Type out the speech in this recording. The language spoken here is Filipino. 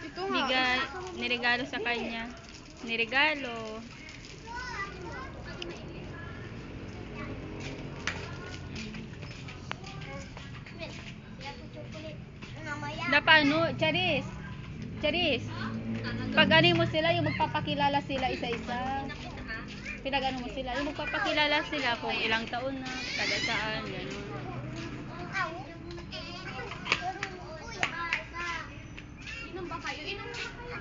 Ito nga. Bigay, niregalo sa kanya. Niregalo. Na paano? Charis. Charis. Pag ano mo sila, yung magpapakilala sila isa-isa. Pinag-ano mo sila, yung magpapakilala sila kung ilang taon na, taga saan, gano'n. Inom ba kayo? Inom ba kayo?